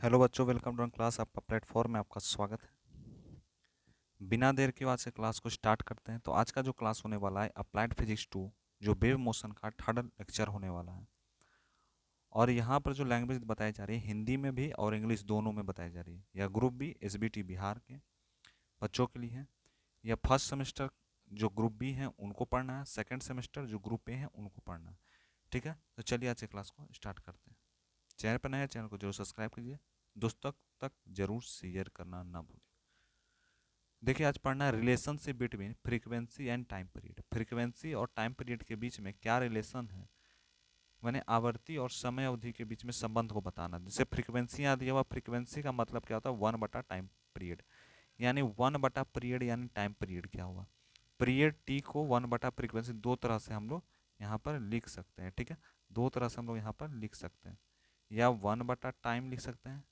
Hello बच्चों, welcome to class. आपका platform में आपका स्वागत है। बिना देर के बाद से क्लास को स्टार्ट करते हैं। तो आज का जो क्लास होने वाला है अप्लाइड फिजिक्स 2 जो वेव मोशन का थर्ड लेक्चर होने वाला है। और यहाँ पर जो लैंग्वेज बताई जा रही है हिंदी में भी और इंग्लिश दोनों में बताई जा रही है। यह ग्रुप बी एसबीटी बिहार के बच्चों के लिए है। यह फर्स्ट सेमेस्टर जो ग्रुप बी है उनको पढ़ना है, सेकेंड सेमेस्टर जो ग्रुप ए है उनको पढ़ना है। ठीक है, तो चलिए आज के क्लास को स्टार्ट करते हैं। चैनल पर नया, चैनल को जरूर सब्सक्राइब कीजिए। दोस्तों तक जरूर शेयर करना ना भूलें। देखिए, आज पढ़ना है relationship between frequency and time period. Frequency और टाइम पीरियड के बीच में क्या रिलेशन है, मैंने आवर्ती और समय अवधि के बीच में संबंध को बताना। जैसे फ्रीक्वेंसी यहाँ दिया हुआ, फ्रीक्वेंसी का मतलब क्या होता है, 1 बटा टाइम पीरियड। यानी 1 बटा पीरियड यानी टाइम पीरियड क्या हुआ। पीरियड टी को 1 बटा फ्रीक्वेंसी दो तरह से हम लोग यहाँ पर लिख सकते हैं। ठीक है, दो तरह से हम लोग यहाँ पर लिख सकते हैं। या 1 बटा टाइम लिख सकते हैं,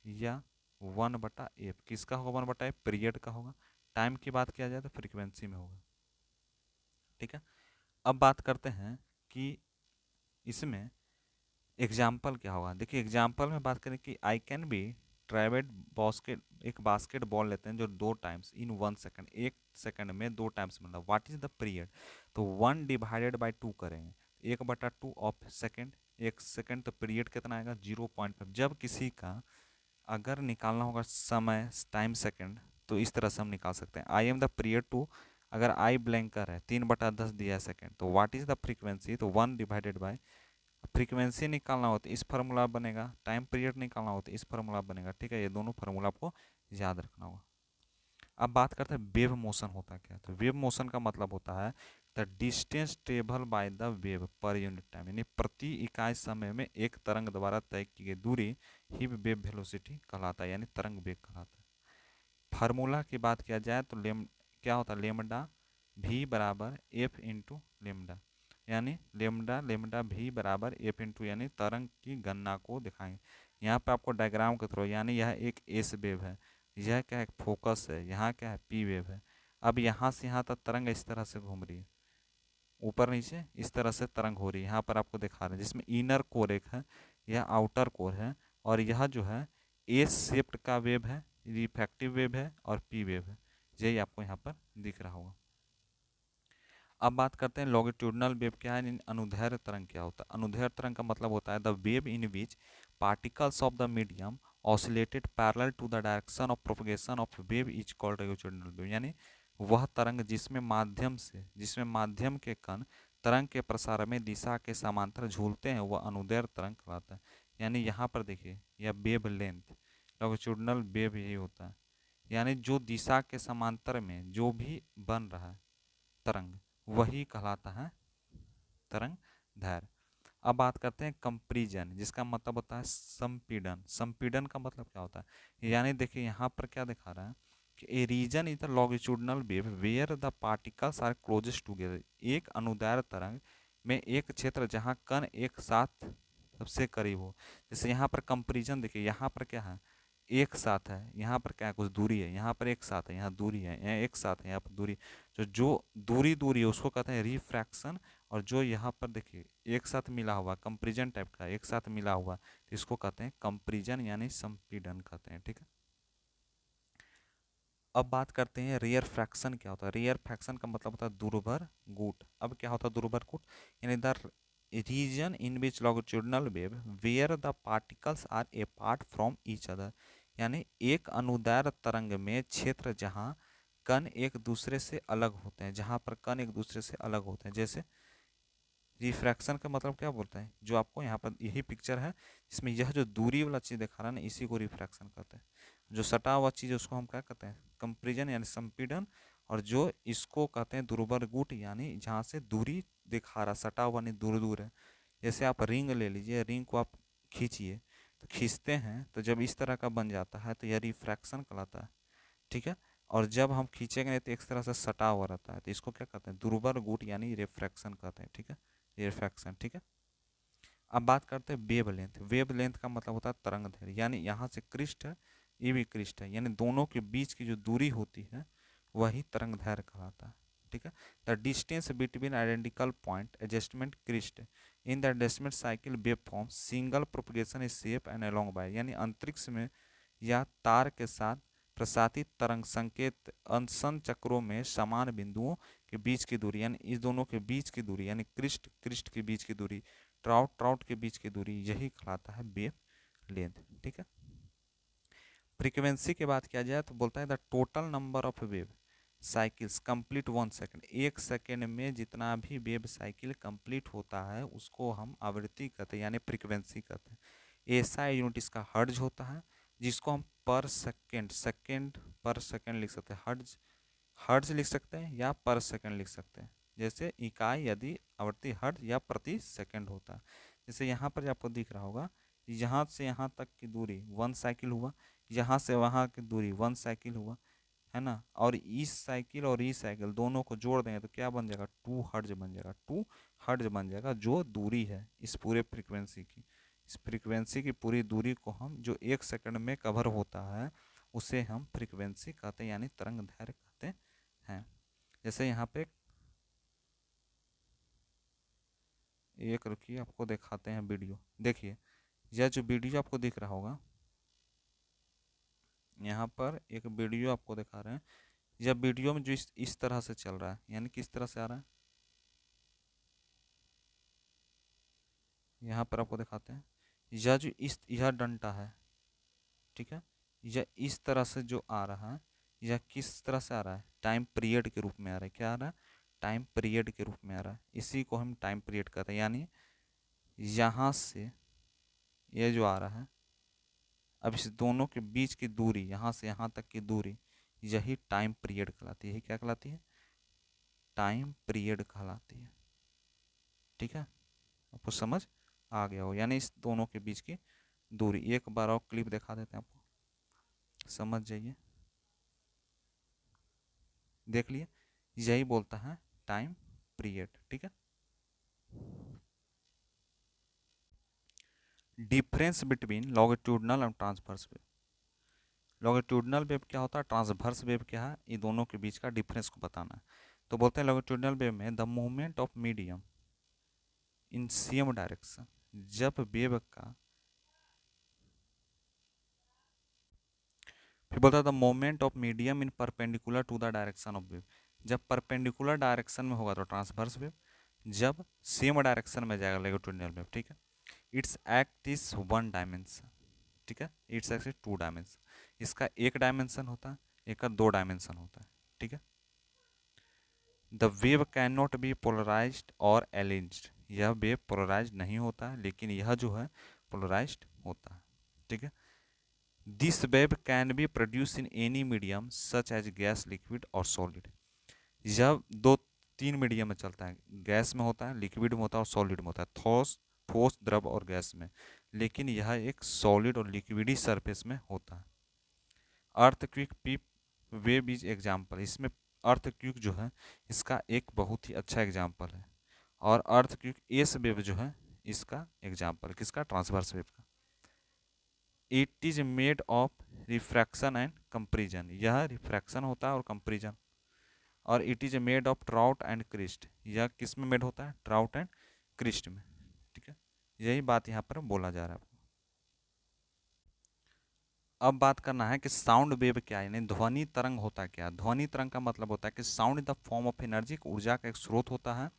या 1/f। किसका होगा 1/f? पीरियड का होगा। टाइम की बात किया जाए तो फ्रीक्वेंसी में होगा। ठीक है, अब बात करते हैं कि इसमें एग्जाम्पल क्या होगा। देखिए, एग्जाम्पल में बात करें कि I can be travelled basket. एक बास्केट बॉल लेते हैं जो 2 टाइम्स इन 1 सेकंड, 1 सेकंड में 2 टाइम्स मतलब व्हाट इज द पीरियड। तो 1/2 करेंगे, 1/2 ऑफ सेकंड। 1 सेकंड तो पीरियड कितना आएगा, 0.5। जब किसी का अगर निकालना होगा समय टाइम सेकंड, तो इस तरह से हम निकाल सकते हैं। I am the period to, अगर आई ब्लैंकर है 3/10 दिया है सेकंड, तो व्हाट इज द फ्रीक्वेंसी, तो 1/बाय फ्रीक्वेंसी निकालना हो तो इस फार्मूला बनेगा, टाइम पीरियड निकालना हो तो इस फार्मूला बनेगा। ठीक है, ये दोनों फार्मूला आपको याद रखना होगा। अब बात करते हैं वेव मोशन होता क्या है। तो वेव मोशन का मतलब होता है the distance travel by the wave per unit time, यानी प्रति इकाई समय में एक तरंग द्वारा तय की गई दूरी ही वेव वेलोसिटी कहलाता है, यानी तरंग वेग कहलाता है। फार्मूला की बात किया जाए तो क्या होता है, लेमडा भी बराबर एफ इंटू लेमडा, यानी लेमडा लेमडा भी बराबर एफ इंटू, यानी तरंग की गणना को दिखाएंगे। यहाँ पे आपको डायग्राम के थ्रू, यानी यह एक एस वेव है, यह क्या है, फोकस है, यहाँ क्या है, पी वेव है। अब यहाँ से यहाँ तक तरंग इस तरह से घूम रही है, ऊपर नीचे इस तरह से तरंग हो रही है। यहाँ पर आपको दिखा रहे हैं जिसमें इनर कोर एक है, यह आउटर कोर है, और यह जो है एस शेप्ड का वेव है, रिफ्रैक्टिव वेव है और पी वेव है। यही आपको यहाँ पर दिख रहा होगा। अब बात करते हैं लॉन्गिट्यूडनल वेव क्या है, अनुदैर्ध्य तरंग क्या होता है। अनुदैर्ध्य तरंग का मतलब होता है the wave in which particles of the medium oscillated parallel to the direction of propagation of wave is called longitudinal wave, यानी वह तरंग जिसमें माध्यम के कण तरंग के प्रसार में दिशा के समांतर झूलते हैं, वह अनुदैर्ध्य तरंग कहलाता है। यानी यहाँ पर देखिए, यह वेव लेंथ, लॉन्गिट्यूडनल वेव यही होता है, यानी जो दिशा के समांतर में जो भी बन रहा है तरंग, वही कहलाता है तरंग दैर्ध्य। अब बात करते हैं कंप्रीजन, जिसका मतलब होता है संपीड़न। संपीड़न का मतलब क्या होता है, यानी देखिए यहाँ पर क्या दिखा रहा है कि a region is the longitudinal wave where the particles are closest together. एक अनुदैर्ध्य तरंग में एक क्षेत्र जहाँ कण एक साथ सबसे करीब हो। जैसे यहाँ पर कंपैरिजन देखिए, यहाँ पर क्या है, एक साथ है, यहाँ पर क्या है, कुछ दूरी है, यहाँ पर एक साथ है, यहाँ दूरी है, यहाँ एक साथ है, यहाँ पर दूरी। जो दूरी दूरी है उसको कहते हैं रिफ्रैक्शन। और जो यहाँ पर देखिए एक साथ मिला हुआ कंपैरिजन टाइप का एक साथ मिला हुआ, तो इसको कहते हैं कंपैरिजन यानी संपीड़न कहते हैं। ठीक है, अब बात करते हैं रेयर फ्रैक्शन क्या होता है। रेयर फ्रैक्शन का मतलब होता है दुर्भर गुट। अब क्या होता है दुर्भर गुट, यानी the region in which longitudinal wave where the particles are apart from each other, यानी एक अनुदैर्ध्य तरंग में क्षेत्र जहाँ कण एक दूसरे से अलग होते हैं, जहाँ पर कण एक दूसरे से अलग होते हैं। जैसे रिफ्रैक्शन का मतलब क्या बोलते हैं, जो आपको यहाँ पर यही पिक्चर है जिसमें यह जो दूरी वाला चीज़ दिखा रहा है ना, इसी को रिफ्रैक्शन कहते हैं। जो सटा हुआ चीज़ है उसको हम क्या कहते हैं, कंपैरिजन यानी संपीड़न। और जो इसको कहते हैं दुर्बल गुट, यानी जहाँ से दूरी दिखा रहा, सटा हुआ नहीं, दूर दूर है। जैसे आप रिंग ले लीजिए, रिंग को आप खींचिए, तो खींचते हैं तो जब इस तरह का बन जाता है तो यह रिफ्रैक्शन कहलाता है। ठीक है, और जब हम खींचेंगे नहीं तो एक तरह से सटा हुआ रहता है, तो इसको क्या कहते हैं, दुर्बल गुट यानी रिफ्रैक्शन कहते हैं। ठीक है, रिफ्रैक्शन। ठीक है, अब बात करते हैं वेव लेंथ। वेव लेंथ का मतलब होता है तरंग दैर्ध्य, यानी यहाँ से क्रिस्ट है, ये भी क्रिस्ट है, यानी दोनों के बीच की जो दूरी होती है वही तरंग दैर्ध्य कहलाता है। ठीक है, the distance between identical point adjustment crest, in the decimal cycle wave form single propagation is safe and along by, यानी अंतरिक्ष में या तार के साथ प्रसारित तरंग संकेत अंशन चक्रों में समान बिंदुओं के बीच की दूरी, यानी इस दोनों के बीच की दूरी, यानी क्रिस्ट क्रिस्ट के बीच की दूरी, ट्राउट ट्राउट के बीच की दूरी, यही कहलाता है वेव लेंथ। ठीक है। फ्रीक्वेंसी की बात किया जाए तो बोलता है the total number of wave cycles complete 1 second, 1 second में जितना भी वेव साइकिल कंप्लीट होता है उसको हम आवृत्ति कहते हैं, यानी फ्रीक्वेंसी कहते हैं। ऐसा यूनिट इसका हर्ज होता है, जिसको हम पर सेकेंड, सेकेंड पर सेकेंड लिख सकते हैं। हर्ज हर्ज लिख सकते हैं या पर सेकेंड लिख सकते हैं, जैसे इकाई यदि आवृत्ति हर्ज या प्रति सेकेंड होता है। जैसे यहाँ पर आपको दिख रहा होगा, यहाँ से यहाँ तक की दूरी 1 साइकिल हुआ, यहाँ से वहाँ की दूरी 1 साइकिल हुआ, है ना। और इस साइकिल और इस साइकिल दोनों को जोड़ देंगे तो क्या बन जाएगा, 2 हर्ज बन जाएगा। 2 हर्ज बन जाएगा जो दूरी है इस पूरे फ्रीक्वेंसी की। इस फ्रीक्वेंसी की पूरी दूरी को हम जो 1 सेकंड में कवर होता है उसे हम फ्रीक्वेंसी कहते हैं, यानी तरंग दैर्घ्य कहते हैं। जैसे यहाँ पे एक रुकिए आपको दिखाते हैं वीडियो। देखिए यह जो वीडियो आपको दिख रहा होगा, यहाँ पर एक वीडियो आपको दिखा रहे हैं। यह वीडियो में जो इस तरह से चल रहा है, यानी किस तरह से आ रहा है, यहाँ पर आपको दिखाते हैं। यह जो यह डंटा है, ठीक है, यह इस तरह से जो आ रहा है, यह किस तरह से आ रहा है, टाइम पीरियड के रूप में आ रहा है। क्या आ रहा है, टाइम पीरियड के रूप में आ रहा है। इसी को हम टाइम पीरियड कहते हैं। यानी यहाँ से ये जो आ रहा है, अब इस दोनों के बीच की दूरी, यहाँ से यहाँ तक की दूरी, यही टाइम पीरियड कहलाती है। यही क्या कहलाती है, टाइम पीरियड कहलाती है। ठीक है, आपको समझ आ गया हो, यानी इस दोनों के बीच की दूरी। एक बार और क्लिप दिखा देते हैं आपको, समझ जाइए। देख लिए, यही बोलता है टाइम पीरियड। ठीक है। डिफरेंस बिटवीन लॉन्गिट्यूडनल और ट्रांसवर्स वेव। लॉन्गिट्यूडनल वेव क्या होता है, ट्रांसवर्स वेव क्या है, ये दोनों के बीच का डिफरेंस को बताना है। तो बोलते हैं लॉन्गिट्यूडनल वेव में the movement of medium in same direction, जब वेव का, फिर बोलता है the moment of medium in perpendicular to the direction of wave, जब परपेंडिकुलर डायरेक्शन में होगा तो ट्रांसवर्स वेव, जब सेम डायरेक्शन में जाएगा लॉन्गिट्यूडनल वेव। ठीक है। इट्स एक्ट इज 1 डायमेंशन, ठीक है, इट्स एक्ट इज 2 डायमेंशन। इसका 1 डायमेंशन होता है, एक का 2 डायमेंशन होता है। ठीक है। The wave can not be polarised और अलिग्न्ड, यह वेव पोलराइज नहीं होता है, लेकिन यह जो है पोलराइज्ड होता है। ठीक है। This wave can be produce in any medium such as gas, liquid और सॉलिड। यह 2-3 मीडियम में चलता है, गैस में होता है, लिक्विड में होता है और सॉलिड में होता है, ठोस ठोस द्रव और गैस में, लेकिन यह एक सॉलिड और लिक्विडी सरफेस में होता है। Earthquake P wave is example, इसमें अर्थक्विक जो है इसका एक बहुत ही अच्छा एग्जाम्पल है। और अर्थक्विक एस वेव जो है इसका एग्जाम्पल, किसका, ट्रांसवर्स वेव का। It is made of refraction and compression, यह रिफ्रैक्शन होता है और कंप्रीजन। और it is made of trough and crest, यह किस में मेड होता है, ट्राउट एंड क्रिस्ट में। ठीक है, यही बात यहाँ पर बोला जा रहा है। अब बात करना है कि साउंड वेव क्या है, यानी ध्वनि तरंग होता क्या है। ध्वनि तरंग का मतलब होता है कि sound in the form of energy, ऊर्जा का एक स्रोत होता है,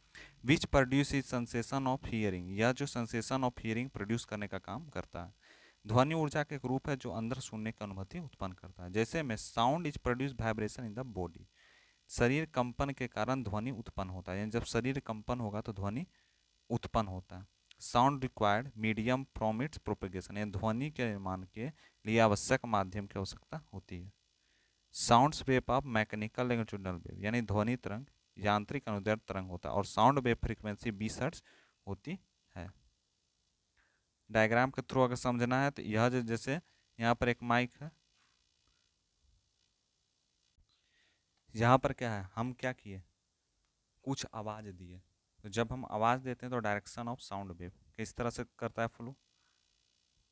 which produce is sensation of hearing, यह जो सेंसेशन ऑफ हियरिंग प्रोड्यूस करने का काम करता है। ध्वनि ऊर्जा का एक रूप है जो अंदर सुनने की अनुभूति उत्पन्न करता है। जैसे में sound is produce vibration in the body, शरीर कंपन के कारण ध्वनि उत्पन्न होता है, यानी जब शरीर कंपन होगा तो ध्वनि उत्पन्न होता है। Sound required medium from its propagation, यानी ध्वनि के निर्माण के लिए आवश्यक माध्यम की आवश्यकता होती है। Sounds wave of mechanical longitudinal wave, यानी ध्वनि तरंग यांत्रिक अनुदैर्ध्य तरंग होता है, और साउंड वेव फ्रीक्वेंसी 20 हर्ट्ज होती है। डायग्राम के थ्रू अगर समझना है तो यह जैसे यहाँ पर एक माइक है, यहाँ पर क्या है, हम क्या किए, कुछ आवाज़ दिए। तो जब हम आवाज़ देते हैं तो डायरेक्शन ऑफ साउंड वेव किस तरह से करता है, फ्लो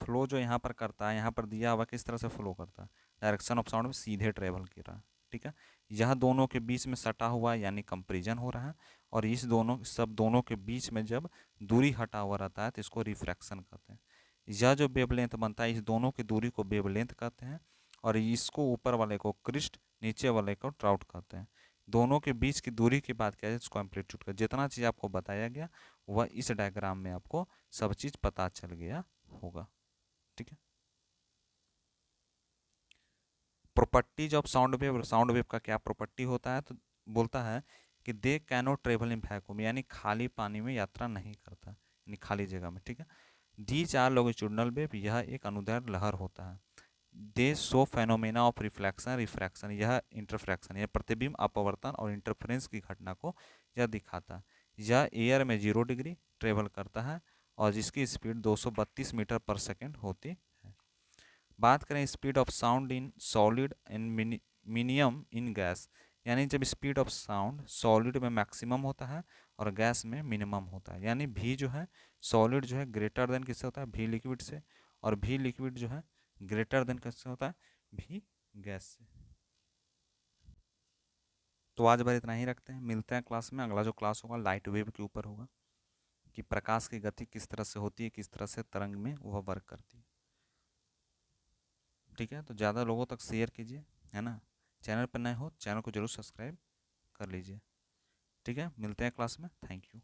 फ्लो जो यहाँ पर करता है, यहाँ पर दिया हुआ किस तरह से फ्लो करता है, डायरेक्शन ऑफ साउंड में सीधे ट्रेवल कर रहा है। ठीक है। यह दोनों के बीच में सटा हुआ है यानी कंपैरिजन हो रहा है, और इस दोनों के बीच में जब दूरी हटा हुआ रहता है तो इसको रिफ्रैक्शन कहते हैं। यह जो वेवलेंथ बनता है इस दोनों की दूरी को वेवलेंथ कहते हैं, और इसको ऊपर वाले को क्रिस्ट, नीचे वाले को ट्राउट कहते हैं। दोनों के बीच की दूरी की बात किया जाए इसको एम्पलीट्यूड का। जितना चीज़ आपको बताया गया वह इस डायग्राम में आपको सब चीज़ पता चल गया होगा, ठीक है। प्रॉपर्टीज ऑफ साउंड वेव का क्या प्रॉपर्टी होता है, तो बोलता है कि दे कैनोट ट्रेवल इन वैक्यूम, यानी खाली पानी में यात्रा नहीं करता, यानी खाली जगह में, ठीक है। दीज आर लॉन्गिट्यूडिनल वेव, यह एक अनुदैर्ध्य लहर होता है। दे show phenomena of reflection refraction, यह इंटरफ्रैक्शन, यह प्रतिबिंब अपवर्तन और इंटरफेरेंस की घटना को यह दिखाता है। यह एयर में 0 डिग्री ट्रेवल करता है और जिसकी स्पीड 232 मीटर पर सेकेंड होती है। बात करें speed of sound in solid and minimum in gas, यानी जब स्पीड ऑफ साउंड सॉलिड में मैक्सिमम होता है और गैस में मिनिमम होता है, यानी भी जो है सॉलिड जो है ग्रेटर देन किससे होता है, भी लिक्विड से, और भी लिक्विड जो है ग्रेटर देन किससे होता है, भी गैस से। तो आज बार इतना ही रखते हैं, मिलते हैं क्लास में। अगला जो क्लास होगा लाइट वेव के ऊपर होगा, कि प्रकाश की गति किस तरह से होती है, किस तरह से तरंग में वह वर्क करती है, ठीक है। तो ज़्यादा लोगों तक शेयर कीजिए, है ना। चैनल पर नए हो चैनल को जरूर सब्सक्राइब कर लीजिए, ठीक है। मिलते हैं क्लास में, थैंक यू।